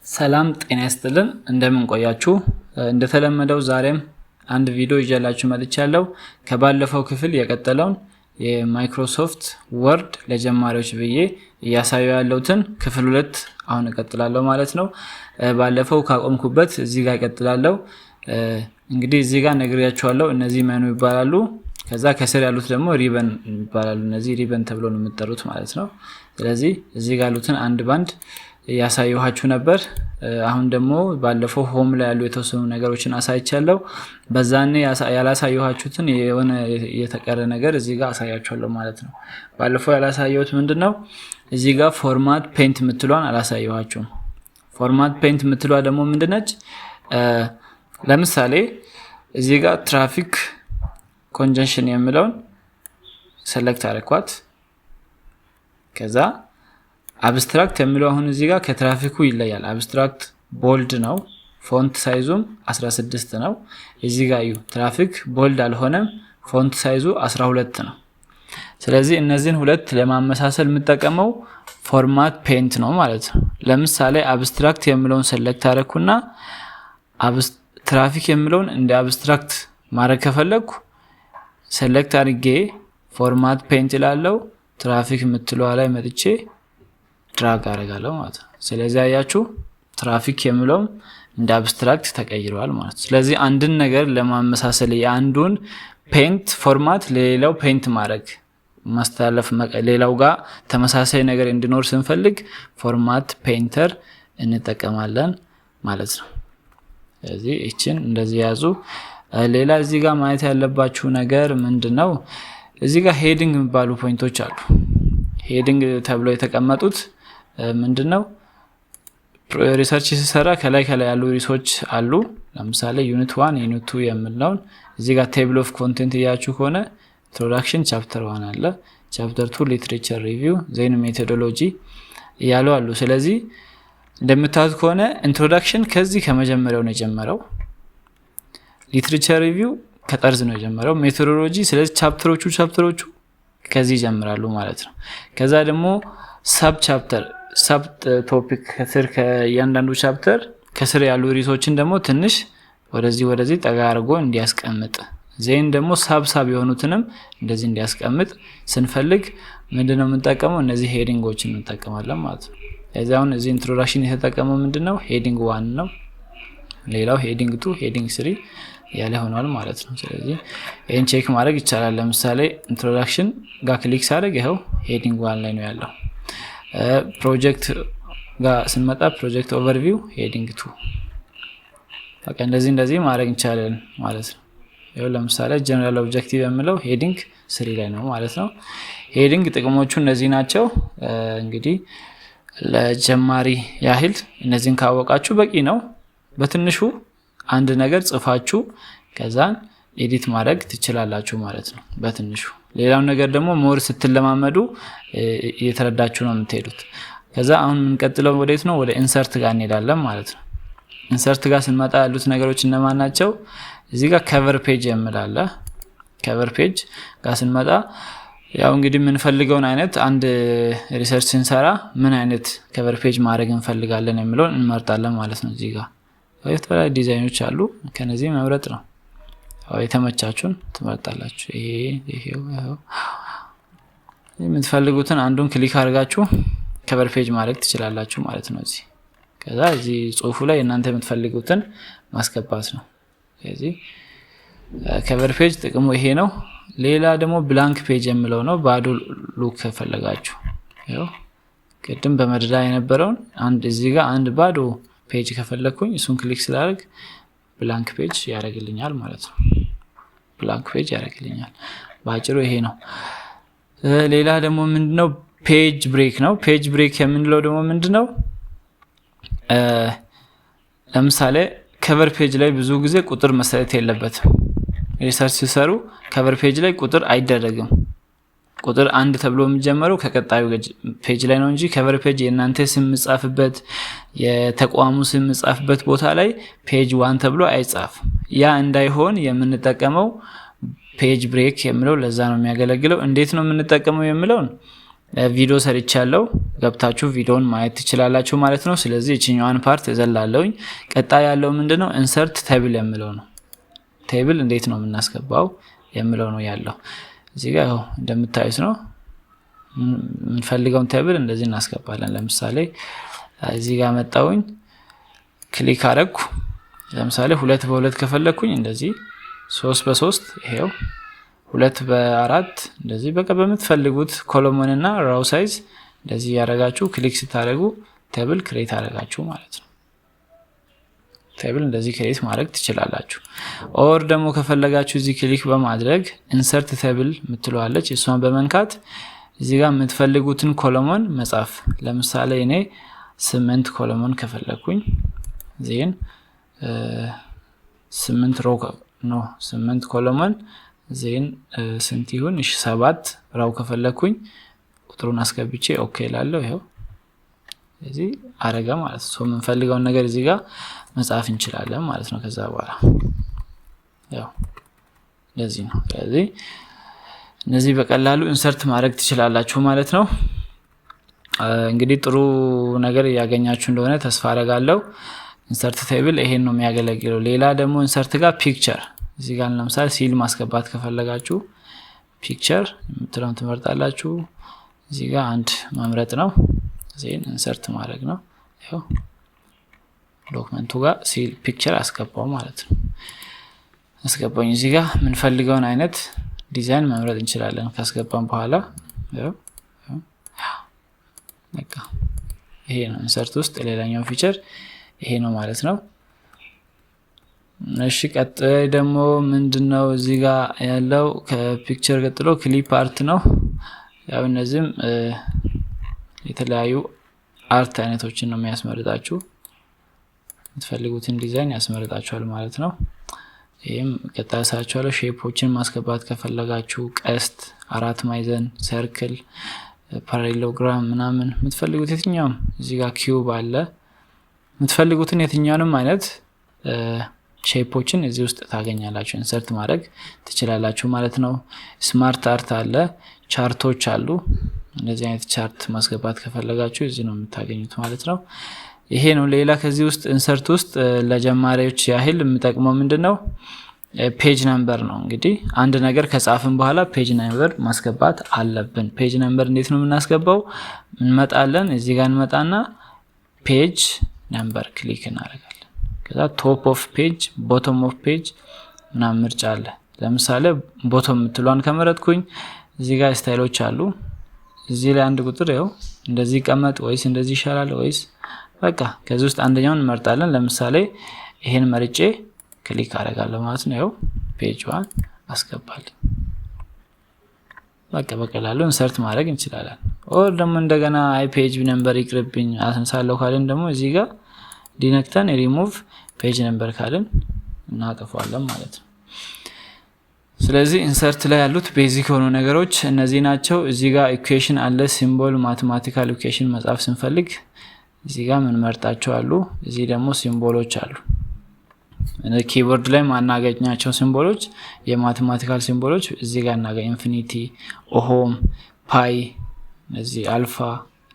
ሰላም ጤና ይስጥልን እንደምን ቆያችሁ እንደተለመደው ዛሬም አንድ ቪዲዮ ይዤላችሁ መጥቻለሁ ከባለፈው ክፍል የቀጠለውን የማይክሮሶፍት ወርድ ለጀማሪዎች ብዬ ያሳየው ያለውትን ክፍል 2 አሁን እቀጥላለሁ ማለት ነው ባለፈው ካቆምኩበት እዚህ ጋር እቀጥላለሁ እንግዲህ እዚህ ጋር ነግሬያችኋለሁ እነዚህ ሜኑ ይባላሉ ከዛ ከስር ያሉት ደግሞ ሪበን ይባላሉ እነዚህ ሪበን ተብሎ ነው የሚጠሩት ማለት ነው ስለዚህ እዚህ ጋር ያሉትን አንድ ባንድ ያሳየኋችሁ ነበር አሁን ደግሞ ባለፈው ሆም ላይ ያሉ የተወሰኑ ነገሮችን አሳይቻለሁ በዛኔ ያላሳየኋችሁትን የሆነ የተቀረ ነገር እዚህ ጋር አሳያችኋለሁ ማለት ነው ባለፈው ያላሳየሁት ምንድነው እዚህ ጋር ፎርማት ፔንት ምትሏን አላሳየኋችሁም ፎርማት ፔንት ምትሏ ደግሞ ምንድነች ለምሳሌ እዚህ ጋር ትራፊክ ኮንጀንክሽን የሚለውን ሴሌክት አድርጓት ከዛ አብስትራክት የሚለው አሁን እዚህ ጋር ከትራፊኩ ይለያል አብስትራክት ቦልድ ነው ፎንት ሳይዙም 16 ነው እዚህ ጋር እዩ ትራፊክ ቦልድ አልሆነም ፎንት ሳይዙ 12 ነው ስለዚህ እነዚህን ሁለት ለማመሳሰል የምጠቀመው ፎርማት ፔንት ነው ማለት ነው ለምሳሌ አብስትራክት የሚለውን ሴሌክት አደረኩና ትራፊክ የሚለውን እንደ አብስትራክት ማድረግ ከፈለኩ ሴሌክት አድርጌ ፎርማት ፔንት ይላለው ትራፊክ የምትለው ላይ መጥቼ ድራግ አደርጋለሁ ማለት ነው ስለዚህ አያችሁ ትራፊክ የሚለው እንደ አብስትራክት ተቀይሯል ማለት ነው ስለዚህ አንድን ነገር ለማመሳሰል የአንዱን ፔንት ፎርማት ለሌላው ፔንት ማድረግ ማስተላለፍ ሌላው ጋር ተመሳሳይ ነገር እንዲኖር ስንፈልግ ፎርማት ፔንተር እንጠቀማለን ማለት ነው ስለዚህ እቺን እንደዚህ ያዙ ሌላ እዚህ ጋር ማየት ያለባችሁ ነገር ምንድነው እዚህ ጋር ሄዲንግ የሚባሉ ፖይንቶች አሉ ሄዲንግ ተብሎ የተቀመጡት ምንድነው ሪሰርች ሲሰራ ከላይ ያሉ ሪሶች አሉ ለምሳሌ ዩኒት 1 ዩኒት 2 የሚለው እዚህ ጋር ቴብል ኦፍ ኮንቴንት ያያችሁ ከሆነ ኢንትሮዳክሽን ቻፕተር 1 አለ ቻፕተር 2 ሊትሬቸር ሪቪው ዜን ሜቶዶሎጂ ያሉ አሉ ስለዚህ እንደምታዩት ከሆነ ኢንትሮዳክሽን ከዚህ ከመጀመሪያው ነው የጀመረው ሊትሬቸር ሪቪው ከጠርዝ ነው የጀመረው ሜቶዶሎጂ ስለዚህ ቻፕተሮቹ ከዚህ ይጀምራሉ ማለት ነው ከዛ ደግሞ ሰብ ቻፕተር ሰብ ቶፒክ ከስር ከያንዳንዱ ቻፕተር ከስር ያሉ ሪሶችን ደግሞ ትንሽ ወደዚህ ጠጋ አድርጎ እንዲያስቀምጥ ዜን ደግሞ ሳብ የሆኑትንም እንደዚህ እንዲያስቀምጥ ስንፈልግ ምንድነው የምንጠቀመው እነዚህ ሄዲንጎችን እንጠቀማለን ማለት ነው እዛውን እዚህ ኢንትሮዳክሽን የተጠቀመው ምንድነው ሄዲንግ 1 ነው ሌላው ሄዲንግ 2 ሄዲንግ 3 ያለ ሆኗል ማለት ነው ስለዚህ ይሄን ቼክ ማድረግ ይቻላል ለምሳሌ ኢንትሮዳክሽን ጋር ክሊክ ሳደርግ ይሄው ሄዲንግ 1 ላይ ነው ያለው ፕሮጀክት ጋር ስንመጣ ፕሮጀክት ኦቨርቪው ሄዲንግ 2 በቃ እንደዚህ ማድረግ እንችላለን ማለት ነው ይሄው ለምሳሌ ጀነራል ኦብጀክቲቭ የሚለው ሄዲንግ 3 ላይ ነው ማለት ነው ሄዲንግ ጥቅሞቹ እነዚህ ናቸው እንግዲህ ለጀማሪ ያህል እነዚህን ካወቃችሁ በቂ ነው በትንሹ አንድ ነገር ጽፋችሁ ከዛን ኤዲት ማድረግ ትችላላችሁ ማለት ነው በትንሹ ሌላው ነገር ደግሞ ሞር ስትለማመዱ እየተረዳችሁ ነው የምትሄዱት ከዛ አሁን እንቀጥለው ወዴት ነው ወደ ኢንሰርት ጋር እንሄዳለን ማለት ነው ኢንሰርት ጋር ስንመጣ ያሉት ነገሮች እነማን ናቸው እዚህ ጋር ከቨር ፔጅ የሚላለ ከቨር ፔጅ ጋር ስንመጣ ያው እንግዲህ የምንፈልገውን አይነት አንድ ሪሰርች ስንሰራ ምን አይነት ከቨር ፔጅ ማድረግ እንፈልጋለን የሚለውን እንመርጣለን ማለት ነው እዚህ ጋር የተለያዩ ዲዛይኖች አሉ ከነዚህ መምረጥ ነው የተመቻችሁን ትመርጣላችሁ ይሄው የምትፈልጉትን አንዱን ክሊክ አድርጋችሁ ከቨር ፔጅ ማድረግ ትችላላችሁ ማለት ነው እዚህ ከዛ እዚህ ጽሁፉ ላይ እናንተ የምትፈልጉትን ማስገባት ነው ስለዚህ ከቨር ፔጅ ጥቅሙ ይሄ ነው ሌላ ደግሞ ብላንክ ፔጅ የሚለው ነው ባዶ ሉክ ከፈለጋችሁ ይሄው ቅድም በመደዳ የነበረውን እዚህ ጋር አንድ ባዶ ፔጅ ከፈለኩኝ እሱን ክሊክ ስላደርግ ብላንክ ፔጅ ያደርግልኛል ማለት ነው ብላንክ ፔጅ ያደርግልኛል ባጭሩ ይሄ ነው ሌላ ደግሞ ምንድነው ፔጅ ብሬክ ነው ፔጅ ብሬክ የምንለው ደግሞ ምንድነው ለምሳሌ ከቨር ፔጅ ላይ ብዙ ጊዜ ቁጥር መሰረት የለበትም ሪሰርች ሲሰሩ ከቨር ፔጅ ላይ ቁጥር አይደረግም ቁጥር 1 ተብሎ የሚጀምረው ከቀጣዩ ፔጅ ላይ ነው እንጂ ከቨር ፔጅ የናንተ ስም ጽፋፍበት የተቋሙ ስም ጽፋፍበት ቦታ ላይ ፔጅ 1 ተብሎ አይጻፍ ያ እንዳይሆን የምንጠቀመው ፔጅ ብሬክ የሚለው ለዛ ነው የሚያገለግለው እንዴት ነው የምንጠቀመው የሚለው ቪዲዮ ሰርቻለሁ ገብታችሁ ቪዲዮን ማየት ትችላላችሁ ማለት ነው። ስለዚህ እቺኛዋን ፓርት እዘላለሁኝ። ቀጣይ ያለው ምንድነው ኢንሰርት ቴብል የሚለው ነው። ቴብል እንዴት ነው የምናስገባው የሚለው ነው ያለው። እዚህ ጋር እንደምታዩት ነው የምንፈልገውን ቴብል እንደዚህ እናስገባለን። ለምሳሌ እዚህ ጋር መጣውኝ ክሊክ አረኩ። ለምሳሌ 2 በ2 ከፈለኩኝ እንደዚህ 3 በ3 ይሄው 2 በ4 እንደዚህ በቃ በምትፈልጉት ኮሎመን እና ራው ሳይዝ እንደዚህ ያረጋችሁ ክሊክ ስታደርጉ ቴብል ክሬት አረጋችሁ ማለት ነው። ቴብል እንደዚህ ክሬት ማድረግ ትችላላችሁ። ኦር ደግሞ ከፈለጋችሁ እዚህ ክሊክ በማድረግ ኢንሰርት ቴብል ምትለዋለች እሷን በመንካት እዚህ ጋር የምትፈልጉትን ኮሎመን መጻፍ። ለምሳሌ እኔ 8 ኮሎመን ከፈለኩኝ ዜን 8 ሮ ነው 8 ኮሎመን ዜን ስንት ይሁን? እሺ 7 ራው ከፈለኩኝ ቁጥሩን አስገብቼ ኦኬ ላለው ይሄው እዚህ አረጋ ማለት ነው። የምንፈልገውን ነገር እዚህ ጋር መጻፍ እንችላለን ማለት ነው። ከዛ በኋላ ያው ለዚህ ነው። ስለዚህ እነዚህ በቀላሉ ኢንሰርት ማድረግ ትችላላችሁ ማለት ነው። እንግዲህ ጥሩ ነገር ያገኛችሁ እንደሆነ ተስፋ አረጋለሁ። ኢንሰርት ቴብል ይሄን ነው የሚያገለግለው። ሌላ ደግሞ ኢንሰርት ጋር ፒክቸር እዚህ ጋር ለምሳሌ ሲል ማስገባት ከፈለጋችሁ ፒክቸር የምትለውን ትመርጣላችሁ። እዚህ ጋር አንድ መምረጥ ነው። ዜን ኢንሰርት ማድረግ ነው። ያው ዶክመንቱ ጋር ሲል ፒክቸር አስገባው ማለት ነው። አስገባኝ። እዚህ ጋር የምንፈልገውን አይነት ዲዛይን መምረጥ እንችላለን። ካስገባን በኋላ ያው በቃ ይሄ ነው ኢንሰርት ውስጥ ሌላኛው ፊቸር ይሄ ነው ማለት ነው። እሺ ቀጣይ ደግሞ ምንድነው እዚህ ጋር ያለው ከፒክቸር ቀጥሎ ክሊፕ አርት ነው። ያው እነዚህም የተለያዩ አርት አይነቶችን ነው የሚያስመርጣችሁ። የምትፈልጉትን ዲዛይን ያስመርጣችኋል ማለት ነው። ይሄም ቀጣይ ሳያችኋለሁ። ሼፖችን ማስገባት ከፈለጋችሁ ቀስት፣ 4 ማዕዘን፣ ሰርክል፣ ፓራሌሎግራም ምናምን የምትፈልጉት የትኛውም እዚህ ጋር ኪዩብ አለ። የምትፈልጉትን የትኛውንም አይነት ሼፖችን እዚህ ውስጥ ታገኛላችሁ። ኢንሰርት ማድረግ ትችላላችሁ ማለት ነው። ስማርት አርት አለ፣ ቻርቶች አሉ። እንደዚህ አይነት ቻርት ማስገባት ከፈለጋችሁ እዚህ ነው የምታገኙት ማለት ነው። ይሄ ነው። ሌላ ከዚህ ውስጥ ኢንሰርት ውስጥ ለጀማሪዎች ያህል የምጠቅመው ምንድነው ፔጅ ነምበር ነው። እንግዲህ አንድ ነገር ከጻፍን በኋላ ፔጅ ነምበር ማስገባት አለብን። ፔጅ ነምበር እንዴት ነው የምናስገባው? እንመጣለን፣ እዚህ ጋር እንመጣና ፔጅ ነምበር ክሊክ እናደርጋለን። ከዛ ቶፕ ኦፍ ፔጅ፣ ቦቶም ኦፍ ፔጅ ምናምን ምርጫ አለ። ለምሳሌ ቦቶም የምትሏን ከመረጥኩኝ እዚህ ጋር ስታይሎች አሉ። እዚህ ላይ አንድ ቁጥር ይኸው እንደዚህ ቀመጥ ወይስ እንደዚህ ይሻላል ወይስ በቃ ከዚህ ውስጥ አንደኛውን እንመርጣለን። ለምሳሌ ይሄን መርጬ ክሊክ አደርጋለሁ ማለት ነው። ይኸው ፔጅ ዋን አስገባል። በቃ በቀላሉ ኢንሰርት ማድረግ እንችላለን። ኦር ደግሞ እንደገና አይ ፔጅ ነምበር ይቅርብኝ አሰንሳለሁ ካልን ደግሞ እዚህ ጋር ዲነክተን ሪሙቭ ፔጅ ነምበር ካልን እናጠፋለን ማለት ነው። ስለዚህ ኢንሰርት ላይ ያሉት ቤዚክ የሆኑ ነገሮች እነዚህ ናቸው። እዚህ ጋር ኢኩዌሽን አለ፣ ሲምቦል፣ ማቴማቲካል ኢኩዌሽን መጻፍ ስንፈልግ እዚህ ጋር ምን መርጣቸው አሉ። እዚህ ደግሞ ሲምቦሎች አሉ። ኪቦርድ ላይ ማናገኛቸው ሲምቦሎች የማቴማቲካል ሲምቦሎች እዚህ ጋር እናገኝ። ኢንፊኒቲ፣ ኦሆም፣ ፓይ፣ እዚህ አልፋ፣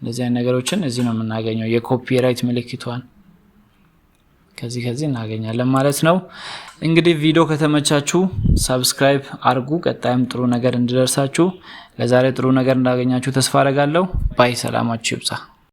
እንደዚህ አይነት ነገሮችን እዚህ ነው የምናገኘው። የኮፒራይት ምልክቷን ከዚህ እናገኛለን ማለት ነው። እንግዲህ ቪዲዮ ከተመቻችሁ ሰብስክራይብ አርጉ። ቀጣይም ጥሩ ነገር እንዲደርሳችሁ። ለዛሬ ጥሩ ነገር እንዳገኛችሁ ተስፋ አደርጋለሁ። ባይ፣ ሰላማችሁ ይብዛ።